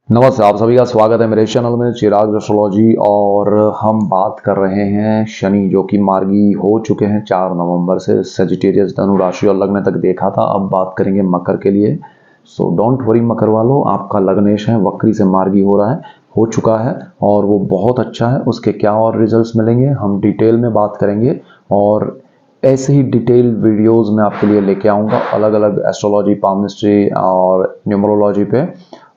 नमस्ते, आप सभी का स्वागत है मेरे चैनल में चिराग एस्ट्रोलॉजी। और हम बात कर रहे हैं शनि जो कि मार्गी हो चुके हैं 4 नवंबर से। सजिटेरियस धनु राशि और लग्न तक देखा था, अब बात करेंगे मकर के लिए। सो डोंट वरी मकर वालों, आपका लग्नेश है वक्री से मार्गी हो रहा है, हो चुका है और वो बहुत अच्छा है। उसके क्या और रिजल्ट्स मिलेंगे हम डिटेल में बात करेंगे और ऐसे ही डिटेल वीडियोस मैं आपके लिए लेके आऊँगा अलग अलग एस्ट्रोलॉजी, पामिस्ट्री और न्यूमरोलॉजी पे,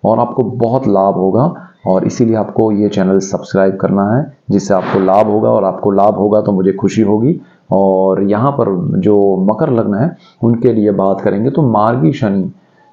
और आपको बहुत लाभ होगा। और इसीलिए आपको ये चैनल सब्सक्राइब करना है जिससे आपको लाभ होगा, और आपको लाभ होगा तो मुझे खुशी होगी। और यहाँ पर जो मकर लग्न है उनके लिए बात करेंगे तो मार्गी शनि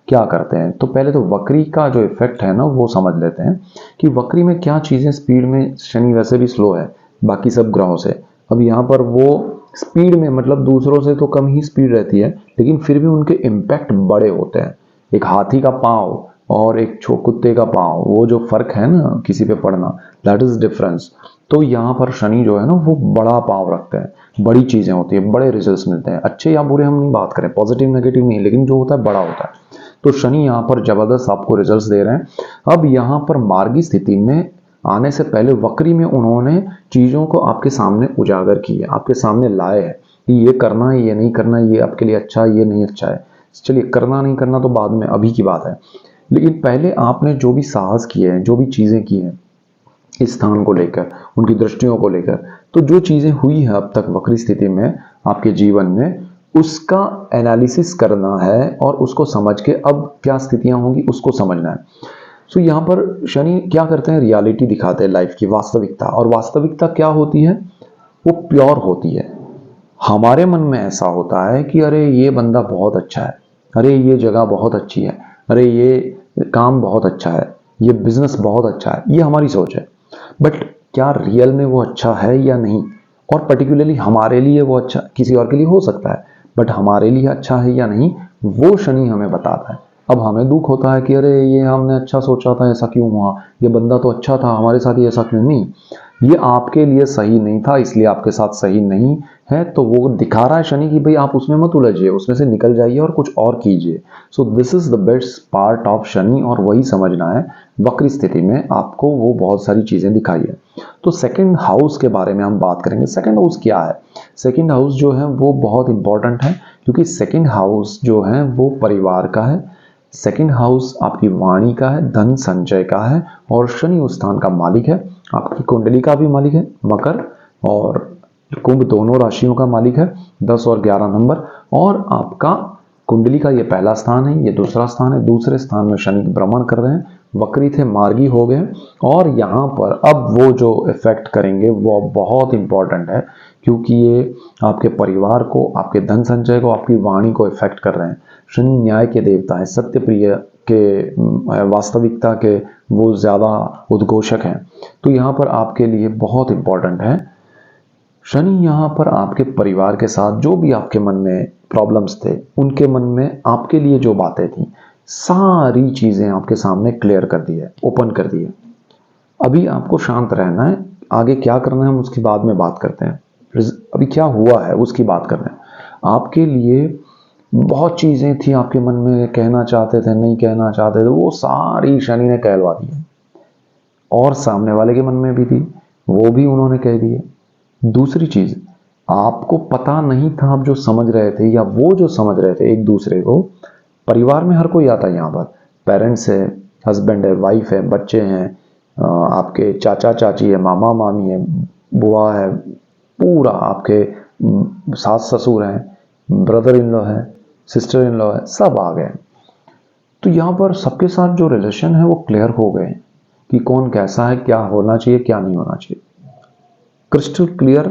क्या करते हैं। तो पहले तो वक्री का जो इफेक्ट है ना वो समझ लेते हैं कि वक्री में क्या चीज़ें स्पीड में, शनि वैसे भी स्लो है बाकी सब ग्रहों से। अब यहाँ पर वो स्पीड में मतलब दूसरों से तो कम ही स्पीड रहती है, लेकिन फिर भी उनके इम्पैक्ट बड़े होते हैं। एक हाथी का पाँव और एक कुत्ते का पाँव, वो जो फर्क है ना किसी पे पड़ना, दैट इज डिफरेंस। तो यहाँ पर शनि जो है ना वो बड़ा पाँव रखते हैं, बड़ी चीजें होती है, बड़े रिजल्ट्स मिलते हैं। अच्छे या बुरे हम नहीं बात करें, पॉजिटिव नेगेटिव नहीं, लेकिन जो होता है बड़ा होता है। तो शनि यहाँ पर जबरदस्त आपको रिजल्ट्स दे रहे हैं। अब यहाँ पर मार्गी स्थिति में आने से पहले वक्री में उन्होंने चीजों को आपके सामने उजागर किए, आपके सामने लाए हैं कि ये करना है, ये नहीं करना, ये आपके लिए अच्छा है, ये नहीं अच्छा है। चलिए, करना नहीं करना तो बाद में, अभी की बात है। लेकिन पहले आपने जो भी साहस किए हैं, जो भी चीजें की हैं इस स्थान को लेकर, उनकी दृष्टियों को लेकर, तो जो चीजें हुई है अब तक वक्री स्थिति में आपके जीवन में, उसका एनालिसिस करना है और उसको समझ के अब क्या स्थितियां होंगी उसको समझना है। सो यहाँ पर शनि क्या करते हैं, रियलिटी दिखाते हैं लाइफ की, वास्तविकता। और वास्तविकता क्या होती है, वो प्योर होती है। हमारे मन में ऐसा होता है कि अरे ये बंदा बहुत अच्छा है, अरे ये जगह बहुत अच्छी है, अरे ये काम बहुत अच्छा है, ये बिजनेस बहुत अच्छा है, ये हमारी सोच है। बट क्या रियल में वो अच्छा है या नहीं, और पर्टिकुलरली हमारे लिए वो अच्छा, किसी और के लिए हो सकता है, बट हमारे लिए अच्छा है या नहीं, वो शनि हमें बताता है। अब हमें दुख होता है कि अरे ये हमने अच्छा सोचा था, ऐसा क्यों हुआ, ये बंदा तो अच्छा था, हमारे साथ ही ऐसा क्यों नहीं, ये आपके लिए सही नहीं था इसलिए आपके साथ सही नहीं है। तो वो दिखा रहा है शनि कि भाई आप उसमें मत उलझिए, उसमें से निकल जाइए और कुछ और कीजिए। सो this is the best part of Shani, और वही समझना है। वक्री स्थिति में आपको वो बहुत सारी चीजें दिखाई है। तो सेकंड हाउस के बारे में हम बात करेंगे। सेकंड हाउस क्या है, सेकंड हाउस जो है वो बहुत इंपॉर्टेंट है, क्योंकि सेकंड हाउस जो है वो परिवार का है। सेकंड हाउस आपकी वाणी का है, धन संचय का है, और शनि उस स्थान का मालिक है। आपकी कुंडली का भी मालिक है मकर, और कुंभ दोनों राशियों का मालिक है, 10 और 11 नंबर। और आपका कुंडली का ये पहला स्थान है, ये दूसरा स्थान है। दूसरे स्थान में शनि भ्रमण कर रहे हैं, वक्री थे मार्गी हो गए, और यहाँ पर अब वो जो इफेक्ट करेंगे वो बहुत इंपॉर्टेंट है, क्योंकि ये आपके परिवार को, आपके धन संचय को, आपकी वाणी को इफेक्ट कर रहे हैं। शनि न्याय के देवता है, सत्य प्रिय के, वास्तविकता के वो ज्यादा उद्घोषक हैं। तो यहाँ पर आपके लिए बहुत इंपॉर्टेंट है। शनि यहाँ पर आपके परिवार के साथ जो भी आपके मन में प्रॉब्लम्स थे, उनके मन में आपके लिए जो बातें थी, सारी चीजें आपके सामने क्लियर कर दी है, ओपन कर दी है। अभी आपको शांत रहना है, आगे क्या करना है हम उसकी बाद में बात करते हैं। अभी क्या हुआ है उसकी बात कर रहे हैं। आपके लिए बहुत चीजें थी आपके मन में, कहना चाहते थे, नहीं कहना चाहते थे, वो सारी शनि ने कहलवा दी है। और सामने वाले के मन में भी थी, वो भी उन्होंने कह दिए। दूसरी चीज, आपको पता नहीं था, आप जो समझ रहे थे या वो जो समझ रहे थे एक दूसरे को, परिवार में हर कोई आता है यहाँ पर, पेरेंट्स है, हस्बैंड है, वाइफ है, बच्चे हैं, आपके चाचा चाची है, मामा मामी है, बुआ है, पूरा आपके सास ससुर हैं, ब्रदर इन लॉ है, सिस्टर इन लॉ है, सब आ गए। तो यहाँ पर सबके साथ जो रिलेशन है वो क्लियर हो गए कि कौन कैसा है, क्या होना चाहिए, क्या नहीं होना चाहिए, क्रिस्टल क्लियर।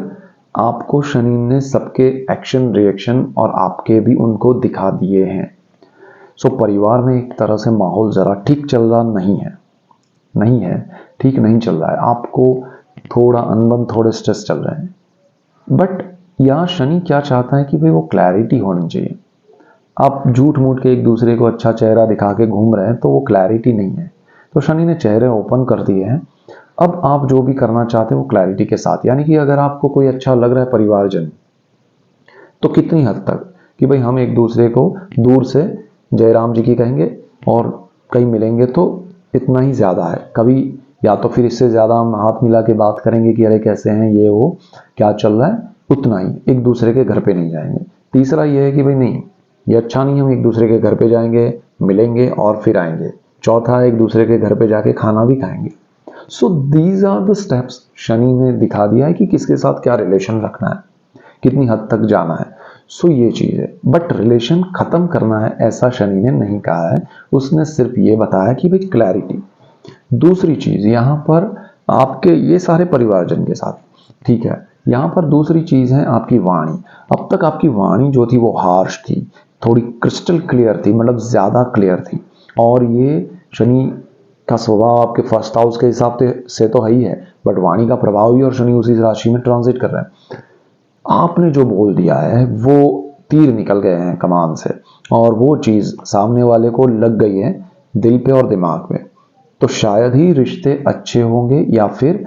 आपको शनि ने सबके एक्शन रिएक्शन और आपके भी उनको दिखा दिए हैं। सो परिवार में एक तरह से माहौल जरा ठीक चल रहा नहीं है, नहीं है, ठीक नहीं चल रहा है। आपको थोड़ा अनबन, थोड़े स्ट्रेस चल रहे हैं। बट यहाँ शनि क्या चाहता है कि भाई वो क्लैरिटी होनी चाहिए। आप झूठ मूठ के एक दूसरे को अच्छा चेहरा दिखा के घूम रहे हैं तो वो क्लैरिटी नहीं है। तो शनि ने चेहरे ओपन कर दिए हैं। अब आप जो भी करना चाहते हैं वो क्लैरिटी के साथ, यानी कि अगर आपको कोई अच्छा लग रहा है परिवारजन, तो कितनी हद तक कि भाई हम एक दूसरे को दूर से जयराम जी की कहेंगे, और कहीं मिलेंगे तो इतना ही ज़्यादा है। कभी या तो फिर इससे ज़्यादा हम हाथ मिला के बात करेंगे कि अरे कैसे हैं, ये वो क्या चल रहा है, उतना ही, एक दूसरे के घर पे नहीं जाएंगे। तीसरा ये है कि भाई नहीं, ये अच्छा नहीं, हम एक दूसरे के घर पे जाएंगे, मिलेंगे और फिर आएंगे। चौथा, एक दूसरे के घर पे जाके खाना भी खाएंगे। So these are the steps Shani ने दिखा दिया है कि किसके साथ क्या रिलेशन रखना है, कितनी हद तक जाना है। सो ये चीज़ है, बट रिलेशन खत्म करना है ऐसा शनि ने नहीं कहा है। उसने सिर्फ ये बताया कि भाई क्लैरिटी। दूसरी चीज़ यहाँ पर आपके ये सारे परिवारजन के साथ, ठीक है, यहाँ पर दूसरी चीज़ है आपकी वाणी। अब तक आपकी वाणी जो थी वो हार्श थी, थोड़ी क्रिस्टल क्लियर थी, मतलब ज़्यादा क्लियर थी। और ये शनि का स्वभाव आपके फर्स्ट हाउस के हिसाब से तो है ही है, बट वाणी का प्रभाव भी, और शनि उसी राशि में ट्रांजिट कर रहे हैं। आपने जो बोल दिया है वो तीर निकल गए हैं कमान से, और वो चीज़ सामने वाले को लग गई है दिल पे और दिमाग में। तो शायद ही रिश्ते अच्छे होंगे, या फिर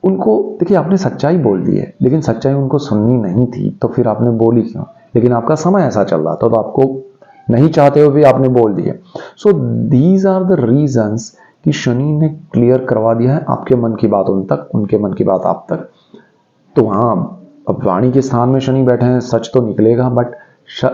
उनको, देखिए आपने सच्चाई बोल दी है, लेकिन सच्चाई उनको सुननी नहीं थी, तो फिर आपने बोली क्यों? लेकिन आपका समय ऐसा चल रहा था, तो आपको नहीं चाहते हुए भी आपने बोल दिए। So these are the reasons कि शनि ने क्लियर करवा दिया है आपके मन की बात उन तक, उनके मन की बात आप तक। तो हाँ, अब वाणी के स्थान में शनि बैठे हैं, सच तो निकलेगा, बट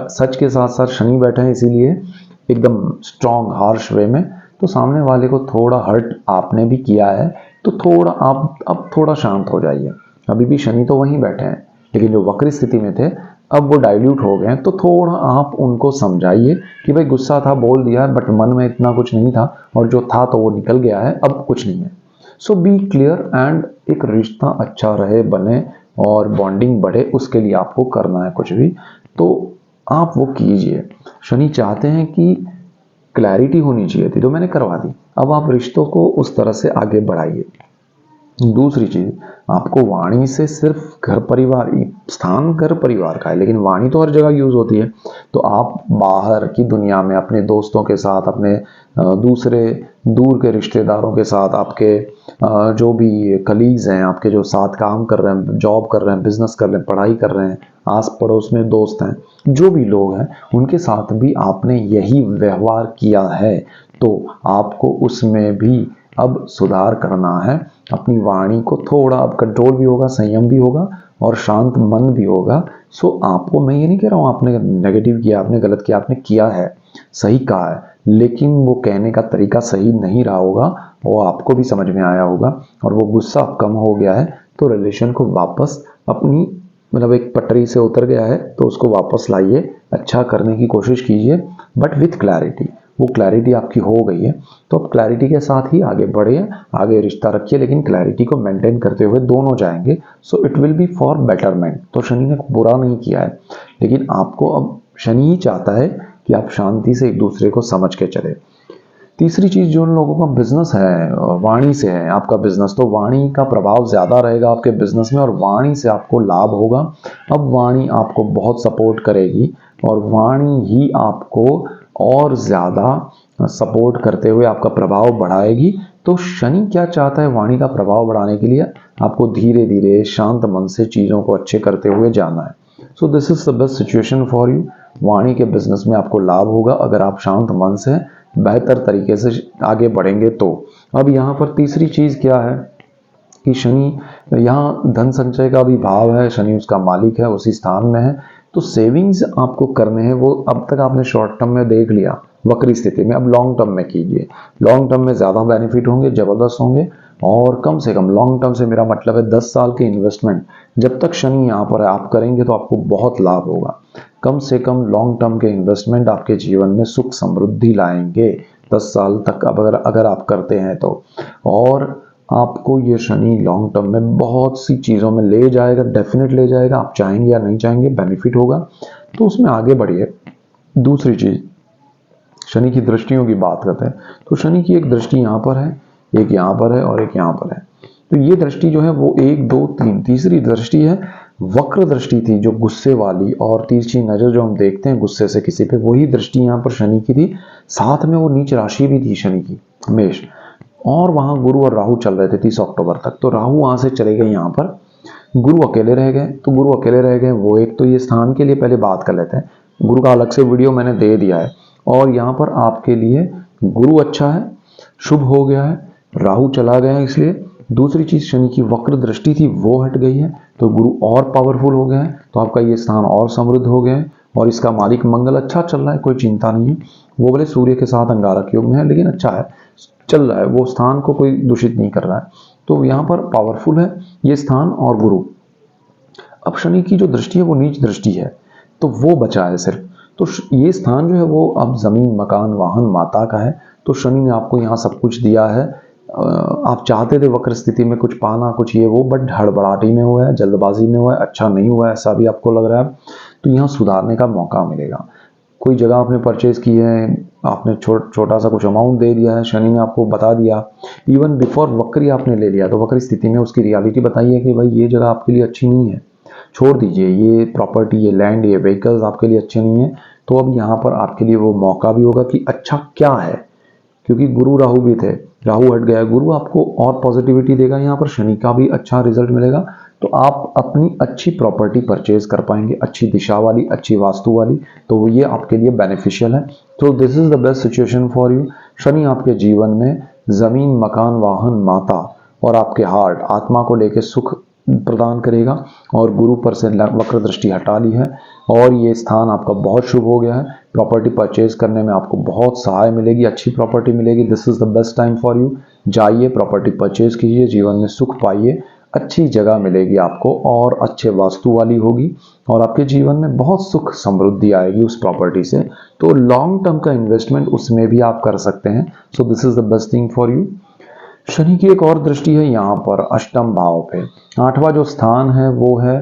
सच के साथ साथ शनि बैठे हैं, इसीलिए एकदम स्ट्रॉन्ग हार्श वे में। तो सामने वाले को थोड़ा हर्ट आपने भी किया है, तो थोड़ा आप अब थोड़ा शांत हो जाइए। अभी भी शनि तो वहीं बैठे हैं, लेकिन जो वक्र स्थिति में थे अब वो डाइल्यूट हो गए हैं। तो थोड़ा आप उनको समझाइए कि भाई गुस्सा था, बोल दिया है, बट मन में इतना कुछ नहीं था, और जो था तो वो निकल गया है, अब कुछ नहीं है। सो बी क्लियर, एंड एक रिश्ता अच्छा रहे, बने और बॉन्डिंग बढ़े, उसके लिए आपको करना है कुछ भी तो आप वो कीजिए। शनि चाहते हैं कि क्लैरिटी होनी चाहिए थी, तो मैंने करवा दी, अब आप रिश्तों को उस तरह से आगे बढ़ाइए। दूसरी चीज, आपको वाणी से सिर्फ घर परिवार, स्थान घर परिवार का है, लेकिन वाणी तो हर जगह यूज होती है। तो आप बाहर की दुनिया में अपने दोस्तों के साथ, अपने दूसरे दूर के रिश्तेदारों के साथ, आपके जो भी कलीग्स हैं, आपके जो साथ काम कर रहे हैं, जॉब कर रहे हैं, बिजनेस कर रहे हैं, पढ़ाई कर रहे हैं, आस पड़ोस में दोस्त हैं, जो भी लोग हैं, उनके साथ भी आपने यही व्यवहार किया है, तो आपको उसमें भी अब सुधार करना है। अपनी वाणी को थोड़ा अब कंट्रोल भी होगा, संयम भी होगा, और शांत मन भी होगा। सो आपको, मैं ये नहीं कह रहा हूँ आपने नेगेटिव किया, आपने गलत किया, आपने किया है, सही कहा है, लेकिन वो कहने का तरीका सही नहीं रहा होगा, वो आपको भी समझ में आया होगा, और वो गुस्सा अब कम हो गया है। तो रिलेशन को वापस अपनी, मतलब एक पटरी से उतर गया है, तो उसको वापस लाइए, अच्छा करने की कोशिश कीजिए, बट विथ क्लैरिटी। वो क्लैरिटी आपकी हो गई है, तो अब क्लैरिटी के साथ ही आगे बढ़िए, आगे रिश्ता रखिए, लेकिन क्लैरिटी को मेंटेन करते हुए दोनों जाएंगे। So it will be for betterment. तो शनि ने बुरा नहीं किया है, लेकिन आपको अब शनि ही चाहता है कि आप शांति से एक दूसरे को समझ के चले। तीसरी चीज, जो उन लोगों का बिजनेस है, वाणी से है आपका बिजनेस, तो वाणी का प्रभाव ज्यादा रहेगा आपके बिजनेस में, और वाणी से आपको लाभ होगा। अब वाणी आपको बहुत सपोर्ट करेगी, और वाणी ही आपको और ज्यादा सपोर्ट करते हुए आपका प्रभाव बढ़ाएगी। तो शनि क्या चाहता है, वाणी का प्रभाव बढ़ाने के लिए आपको धीरे धीरे शांत मन से चीजों को अच्छे करते हुए जाना है। So this is the best situation for you. वाणी के बिजनेस में आपको लाभ होगा अगर आप शांत मन से बेहतर तरीके से आगे बढ़ेंगे तो। अब यहाँ पर तीसरी चीज क्या है कि शनि यहाँ धन संचय का भी भाव है, शनि उसका मालिक है, उसी स्थान में है। तो सेविंग्स आपको करने हैं, वो अब तक आपने शॉर्ट टर्म में देख लिया वक्री स्थिति में, अब लॉन्ग टर्म में कीजिए। लॉन्ग टर्म में ज्यादा बेनिफिट होंगे, जबरदस्त होंगे, और कम से कम लॉन्ग टर्म से मेरा मतलब है 10 साल के इन्वेस्टमेंट जब तक शनि यहाँ पर है आप करेंगे तो आपको बहुत लाभ होगा। कम से कम लॉन्ग टर्म के इन्वेस्टमेंट आपके जीवन में सुख समृद्धि लाएंगे 10 साल तक, अगर आप करते हैं तो। और आपको ये शनि लॉन्ग टर्म में बहुत सी चीज़ों में ले जाएगा, डेफिनेट ले जाएगा, आप चाहेंगे या नहीं चाहेंगे, बेनिफिट होगा, तो उसमें आगे बढ़िए। दूसरी चीज़, शनि की दृष्टियों की बात करते हैं, तो शनि की एक दृष्टि यहाँ पर है, एक यहाँ पर है, और एक यहाँ पर है। तो ये दृष्टि जो है वो 1 2 3, तीसरी दृष्टि है वक्र दृष्टि थी जो गुस्से वाली, और तिरछी नजर जो हम देखते हैं गुस्से से किसी पे, वही दृष्टि यहाँ पर शनि की थी। साथ में वो नीच राशि भी थी शनि की, मेष, और वहां गुरु और राहु चल रहे थे 30 अक्टूबर तक। तो राहु वहां से चले गए यहाँ पर, गुरु अकेले रह गए। तो गुरु अकेले रह गए, वो एक तो ये स्थान के लिए पहले बात कर लेते हैं। गुरु का अलग से वीडियो मैंने दे दिया है, और यहाँ पर आपके लिए गुरु अच्छा है, शुभ हो गया है, राहु चला गया है इसलिए। दूसरी चीज शनि की वक्र दृष्टि थी वो हट गई है, तो गुरु और पावरफुल हो गया है, तो आपका ये स्थान और समृद्ध हो गया है। और इसका मालिक मंगल अच्छा चल रहा है, कोई चिंता नहीं है। वो बोले सूर्य के साथ अंगारक योग में है, लेकिन अच्छा है, चल रहा है, वो स्थान को कोई दूषित नहीं कर रहा है, तो यहाँ पर पावरफुल है ये स्थान और गुरु। अब शनि की जो दृष्टि है वो नीच दृष्टि है, तो वो बचा है सिर्फ। तो ये स्थान जो है वो अब जमीन, मकान, वाहन, माता का है। तो शनि ने आपको यहाँ सब कुछ दिया है। आप चाहते थे वक्र स्थिति में कुछ पाना, कुछ ये वो, बट हड़बड़ाहटी में हुआ है, जल्दबाजी में हुआ है, अच्छा नहीं हुआ है, ऐसा भी आपको लग रहा है। तो यहाँ सुधारने का मौका मिलेगा। कोई जगह आपने परचेज की है, आपने छोटा सा कुछ अमाउंट दे दिया है, शनि ने आपको बता दिया, इवन बिफोर वक्री आपने ले लिया, तो वक्री स्थिति में उसकी रियलिटी बताइए कि भाई ये जगह आपके लिए अच्छी नहीं है, छोड़ दीजिए, ये प्रॉपर्टी, ये लैंड, ये व्हीकल्स आपके लिए अच्छे नहीं है। तो अब यहाँ पर आपके लिए वो मौका भी होगा कि अच्छा क्या है, क्योंकि गुरु राहु भी थे, राहु हट गया, गुरु आपको और पॉजिटिविटी देगा, यहाँ पर शनि का भी अच्छा रिजल्ट मिलेगा। तो आप अपनी अच्छी प्रॉपर्टी परचेज कर पाएंगे, अच्छी दिशा वाली, अच्छी वास्तु वाली, तो ये आपके लिए बेनिफिशियल है। तो this is the best situation for you. Shani आपके जीवन में जमीन, मकान, वाहन, माता और आपके हार्ट, आत्मा को लेकर सुख प्रदान करेगा। और गुरु पर से वक्र दृष्टि हटा ली है और ये स्थान आपका बहुत शुभ हो गया है। प्रॉपर्टी परचेज करने में आपको बहुत सहाय मिलेगी, अच्छी प्रॉपर्टी मिलेगी। This is the best time for you. जाइए, प्रॉपर्टी परचेज कीजिए, जीवन में सुख पाइए, अच्छी जगह मिलेगी आपको और अच्छे वास्तु वाली होगी और आपके जीवन में बहुत सुख समृद्धि आएगी उस प्रॉपर्टी से। तो लॉन्ग टर्म का इन्वेस्टमेंट उसमें भी आप कर सकते हैं। सो this is the best thing for you. Shani की एक और दृष्टि है यहाँ पर अष्टम भाव पे। आठवां जो स्थान है वो है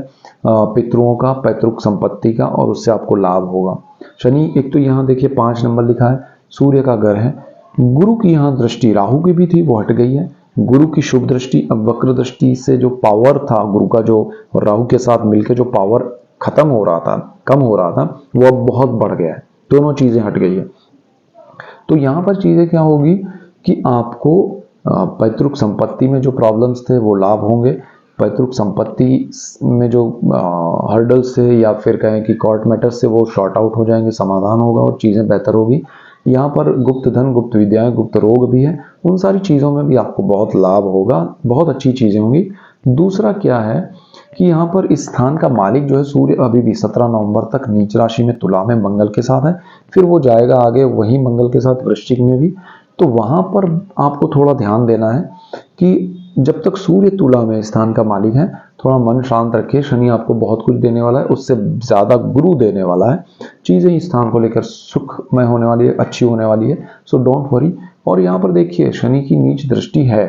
पितरों का, पैतृक संपत्ति का, और उससे आपको लाभ होगा। शनि एक तो यहाँ देखिए 5 नंबर लिखा है, सूर्य का घर है। गुरु की यहाँ दृष्टि राहु की भी थी, वो हट गई है। गुरु की शुभ दृष्टि, अब वक्र दृष्टि से जो पावर था गुरु का, जो राहु के साथ मिलकर जो पावर खत्म हो रहा था, कम हो रहा था, वो अब बहुत बढ़ गया है। दोनों चीजें हट गई है। तो यहाँ पर चीजें क्या होगी कि आपको पैतृक संपत्ति में जो प्रॉब्लम्स थे वो लाभ होंगे। पैतृक संपत्ति में जो हर्डल्स थे या फिर कहें कि कोर्ट मैटर्स से वो शॉर्ट आउट हो जाएंगे, समाधान होगा और चीज़ें बेहतर होगी। यहाँ पर गुप्त धन, गुप्त विद्याएं, गुप्त रोग भी है, उन सारी चीज़ों में भी आपको बहुत लाभ होगा, बहुत अच्छी चीज़ें होंगी। दूसरा क्या है कि यहाँ पर इस स्थान का मालिक जो है सूर्य अभी भी 17 नवंबर तक नीच राशि में तुला में मंगल के साथ है, फिर वो जाएगा आगे वही मंगल के साथ वृश्चिक में भी। तो वहां पर आपको थोड़ा ध्यान देना है कि जब तक सूर्य तुला में स्थान का मालिक है, थोड़ा मन शांत रखिए। शनि आपको बहुत कुछ देने वाला है, उससे ज्यादा गुरु देने वाला है। चीजें इस स्थान को लेकर सुखमय होने वाली है, अच्छी होने वाली है। So don't worry. और यहाँ पर देखिए शनि की नीच दृष्टि है,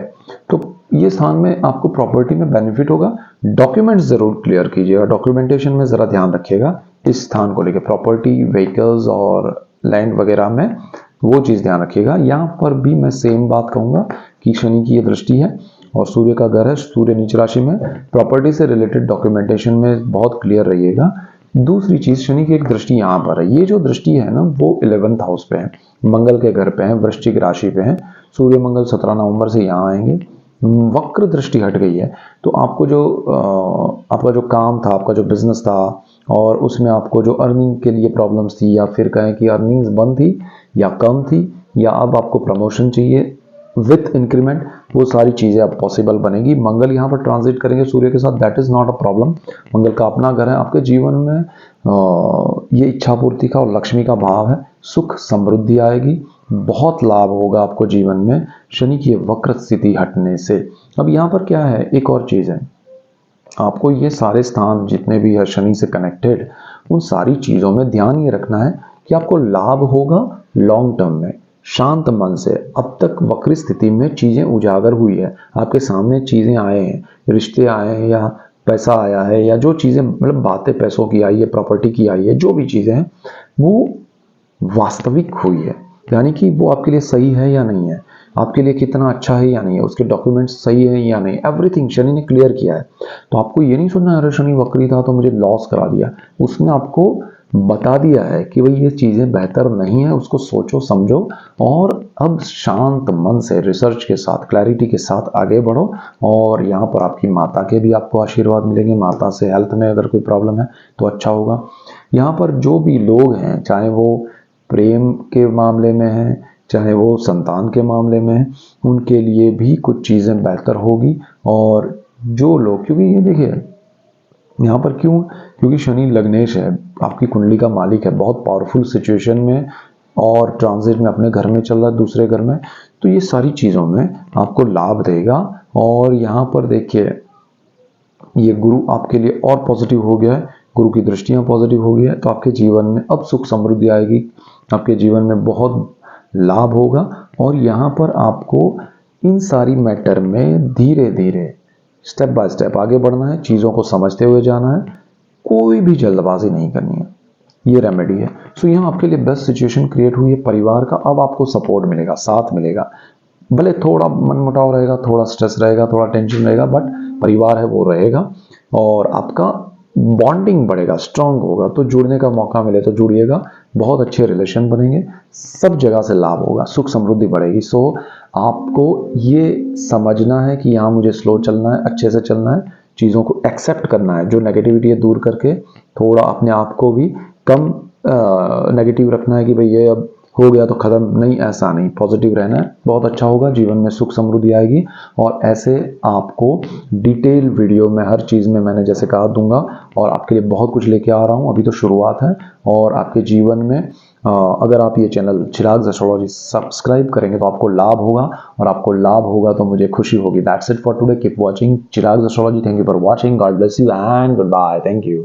तो ये स्थान में आपको प्रॉपर्टी में बेनिफिट होगा। डॉक्यूमेंट्स जरूर क्लियर कीजिएगा, डॉक्यूमेंटेशन में जरा ध्यान रखिएगा इस स्थान को लेकर, प्रॉपर्टी, व्हीकल्स और लैंड वगैरह में वो चीज ध्यान रखिएगा। यहाँ पर भी मैं सेम बात कहूंगा कि शनि की ये दृष्टि है और सूर्य का घर है, सूर्य नीच राशि में, प्रॉपर्टी से रिलेटेड डॉक्यूमेंटेशन में बहुत क्लियर रहिएगा। दूसरी चीज, शनि की एक दृष्टि यहाँ पर है, ये जो दृष्टि है ना वो 11th हाउस पे है, मंगल के घर पे है, वृश्चिक राशि पे है। सूर्य मंगल 17 नवंबर से यहाँ आएंगे। वक्र दृष्टि हट गई है, तो आपको जो आपका जो काम था, आपका जो बिजनेस था और उसमें आपको जो अर्निंग के लिए प्रॉब्लम्स थी, या फिर कहें कि अर्निंग्स बंद थी या कम थी, या अब आपको प्रमोशन चाहिए विथ इंक्रीमेंट, वो सारी चीजें अब पॉसिबल बनेगी। मंगल यहाँ पर ट्रांजिट करेंगे सूर्य के साथ, that is not a problem. मंगल का अपना घर है। आपके जीवन में ये इच्छा पूर्ति का और लक्ष्मी का भाव है, सुख समृद्धि आएगी, बहुत लाभ होगा आपको जीवन में शनि की वक्र स्थिति हटने से। अब यहाँ पर क्या है, एक और चीज है, आपको ये सारे स्थान जितने भी है शनि से कनेक्टेड, उन सारी चीजों में ध्यान ये रखना है कि आपको लाभ होगा लॉन्ग टर्म में, शांत मन से। अब तक वक्र स्थिति में चीजें उजागर हुई है, आपके सामने चीजें आए हैं, रिश्ते आए हैं या पैसा आया है, या जो चीजें मतलब बातें पैसों की आई है, प्रॉपर्टी की आई है, जो भी चीजें हैं वो वास्तविक हुई है, यानी कि वो आपके लिए सही है या नहीं है, आपके लिए कितना अच्छा है या नहीं है, उसके डॉक्यूमेंट्स सही है या नहीं, एवरीथिंग शनि ने क्लियर किया है। तो आपको ये नहीं सुनना अरे शनि वक्री था तो मुझे लॉस करा दिया, उसने आपको बता दिया है कि भाई ये चीजें बेहतर नहीं है, उसको सोचो समझो और अब शांत मन से रिसर्च के साथ, क्लैरिटी के साथ आगे बढ़ो। और यहाँ पर आपकी माता के भी आपको आशीर्वाद मिलेंगे, माता से हेल्थ में अगर कोई प्रॉब्लम है तो अच्छा होगा। यहाँ पर जो भी लोग हैं, चाहे वो प्रेम के मामले में है चाहे वो संतान के मामले में है, उनके लिए भी कुछ चीज़ें बेहतर होगी। और जो लोग, क्योंकि ये देखिए यहाँ पर क्यों, क्योंकि शनि लग्नेश है, आपकी कुंडली का मालिक है, बहुत पावरफुल सिचुएशन में और ट्रांजिट में अपने घर में चल रहा है, दूसरे घर में, तो ये सारी चीज़ों में आपको लाभ देगा। और यहाँ पर देखिए ये गुरु आपके लिए और पॉजिटिव हो गया है, गुरु की दृष्टियाँ पॉजिटिव हो गई है, तो आपके जीवन में अब सुख समृद्धि आएगी, आपके जीवन में बहुत लाभ होगा। और यहाँ पर आपको इन सारी मैटर में धीरे धीरे स्टेप बाय स्टेप आगे बढ़ना है, चीज़ों को समझते हुए जाना है, कोई भी जल्दबाजी नहीं करनी है। ये रेमेडी है। सो यहाँ आपके लिए बेस्ट सिचुएशन क्रिएट हुई है परिवार का, अब आपको सपोर्ट मिलेगा, साथ मिलेगा, भले थोड़ा मनमुटाव रहेगा, थोड़ा स्ट्रेस रहेगा, थोड़ा टेंशन रहेगा, बट परिवार है वो रहेगा और आपका बॉन्डिंग बढ़ेगा, स्ट्रांग होगा। तो जुड़ने का मौका मिले तो जुड़िएगा, बहुत अच्छे रिलेशन बनेंगे, सब जगह से लाभ होगा, सुख समृद्धि बढ़ेगी। सो आपको ये समझना है कि यहाँ मुझे स्लो चलना है, अच्छे से चलना है, चीज़ों को एक्सेप्ट करना है, जो नेगेटिविटी है दूर करके थोड़ा अपने आप को भी कम नेगेटिव रखना है कि भाई ये अब हो गया तो खत्म, नहीं, ऐसा नहीं, पॉजिटिव रहना है, बहुत अच्छा होगा, जीवन में सुख समृद्धि आएगी। और ऐसे आपको डिटेल वीडियो में हर चीज़ में मैंने जैसे कहा दूंगा, और आपके लिए बहुत कुछ लेके आ रहा हूँ, अभी तो शुरुआत है। और आपके जीवन में अगर आप ये चैनल चिराग एस्ट्रोलॉजी सब्सक्राइब करेंगे तो आपको लाभ होगा, और आपको लाभ होगा तो मुझे खुशी होगी। That's it for today, keep watching Chirag astrology. Thank you for watching, God bless you and goodbye, thank you.